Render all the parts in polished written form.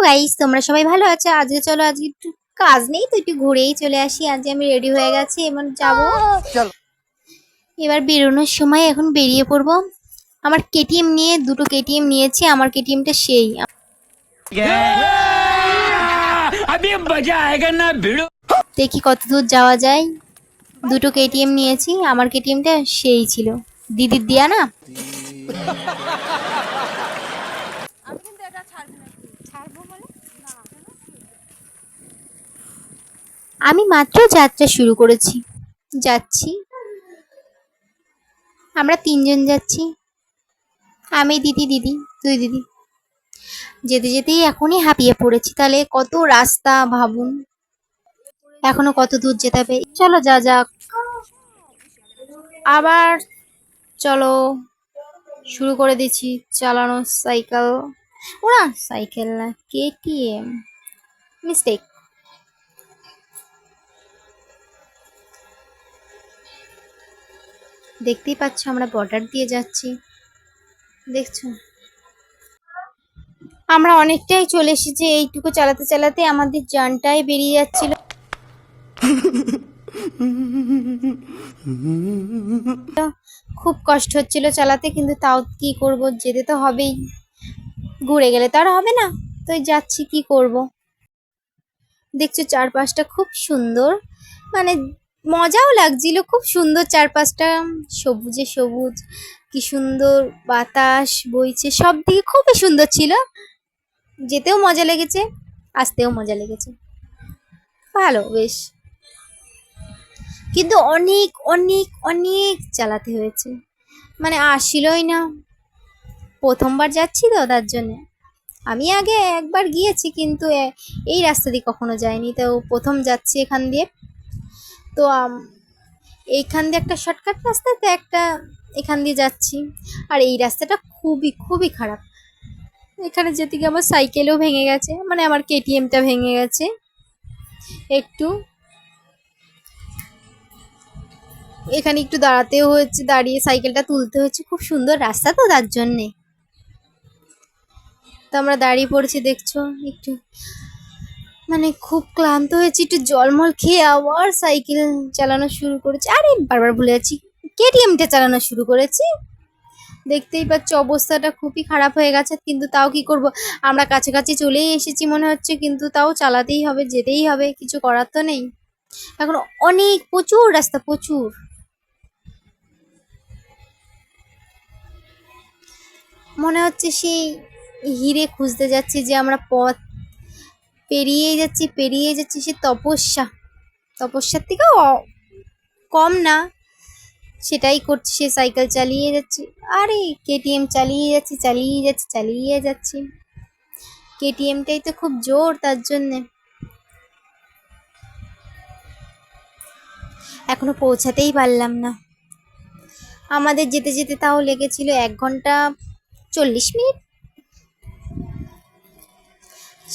Guys, তোমরা সবাই ভালো আছো? আজকে চলো, আজকে একটু কাজ নেই তো একটু ঘুরেই চলে আসি। আজ আমি রেডি হয়ে গেছি, এবার যাবো। চলো। এবার বেরোনোর সময় এখন বেরিয়ে পড়বো। আমার কেটিএম নিয়ে দুটো কেটিএম নিয়েছি, আমার কেটিএমটা সেই। अभी मजा आएगा ना भिड़ो। দেখি কত দূর যাওয়া যায়। দুটো কেটিএম নিয়েছি, আমার কেটিএমটা সেই ছিল, দিদির দিয়া না। আমি মাত্র যাত্রা শুরু করেছি, যাচ্ছি। আমরা তিনজন যাচ্ছি, আমি, দিদি, দুই দিদি। যেতে যেতেই এখনই হাঁপিয়ে পড়েছি, তাহলে কত রাস্তা ভাবুন, এখনো কত দূর যেতে হবে। চলো যা যাক, আবার চলো শুরু করে দিচ্ছি চালানো সাইকেল। ওরা সাইকেল না, কেটিএম, মিস্টেক। দেখতেই পাচ্ছ আমরা বর্ডার দিয়ে যাচ্ছি, দেখছো? আমরা অনেকটাই চলে এসেছি, এইটুকু চালাতে চালাতে আমাদের জানটাই বেরিয়ে যাচ্ছিল। খুব কষ্ট হচ্ছিল চালাতে, কিন্তু তাও কি করব, যেতে তো হবেই। ঘুরে গেলে তো আর হবে না, তো যাচ্ছি, কি করব। দেখছো চারপাশটা খুব সুন্দর, মানে মজাও লাগছিল, খুব সুন্দর চারপাশটা, সবুজে সবুজ, কি সুন্দর বাতাস বইছে, সব দিকে খুবই সুন্দর ছিল। যেতেও মজা লেগেছে, আসতেও মজা লেগেছে, ভালো বেশ। কিন্তু অনেক অনেক অনেক চালাতে হয়েছে, মানে আসিলই না। প্রথমবার যাচ্ছি তো, তার জন্য। আমি আগে একবার গিয়েছি, কিন্তু এই রাস্তা দিয়ে কখনো যাইনি, তো প্রথম যাচ্ছি এখান দিয়ে। তো এইখান দিয়ে একটা শর্টকাট রাস্তা, তো একটা এখান দিয়ে যাচ্ছি। আর এই রাস্তাটা খুবই খুবই খারাপ। এখানে যেতে গিয়ে আমার সাইকেলও ভেঙে গেছে, মানে আমার কেটিএমটা ভেঙে গেছে একটু। এখানে একটু দাঁড়াতেও হয়েছে, দাঁড়িয়ে সাইকেলটা তুলতে হচ্ছে, খুব সুন্দর রাস্তা তো, তার জন্যে। তো আমরা দাঁড়িয়ে পড়েছি, দেখছো একটু, মানে খুব ক্লান্ত হয়েছি, একটু জলমল খেয়ে আবার সাইকেল চালানো শুরু করেছি। আরে বারবার ভুলে যাচ্ছি, কেটিএমটা চালানো শুরু করেছি। দেখতেই পাচ্ছ অবস্থাটা খুবই খারাপ হয়ে গেছে, কিন্তু তাও কি করব, আমরা কাছাকাছি চলেই এসেছি মনে হচ্ছে, কিন্তু তাও চালাতেই হবে, যেতেই হবে, কিছু করার তো নেই। এখন অনেক প্রচুর রাস্তা, প্রচুর। মনে হচ্ছে সেই হিরে খুঁজতে যাচ্ছি, যে আমরা পথ পেরিয়ে যাচ্ছি সে তপস্যার থেকেও কম না, সেটাই করছি, সে সাইকেল চালিয়ে যাচ্ছি। আরে কেটিএম চালিয়ে যাচ্ছি। কেটিএমটাই তো খুব জোর, তার জন্যে। এখনো পৌঁছাতেই পারলাম না। আমাদের যেতে যেতে তাও লেগেছিল 1 ঘন্টা 40 মিনিট।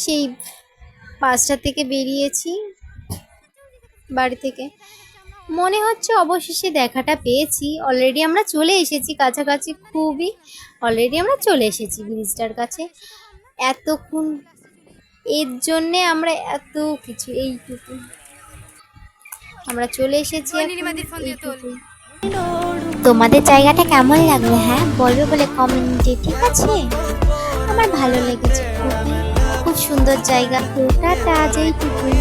সেই 5টা থেকে বেরিয়েছি বাড়ি থেকে। মনে হচ্ছে অবশেষে দেখাটা পেয়েছি, অলরেডি আমরা চলে এসেছি কাছাকাছি, খুবই অলরেডি আমরা চলে এসেছি ব্রিজটার কাছে। এতক্ষণ এর জন্যে আমরা এত কিছু, এইটুকু আমরা চলে এসেছি। তোমাদের জায়গাটা কেমন লাগলো, হ্যাঁ বলবে বলে কমেন্টে, ঠিক আছে? আমার ভালো লেগেছে, খুব সুন্দর জায়গা। টাটা, এইটুকুই।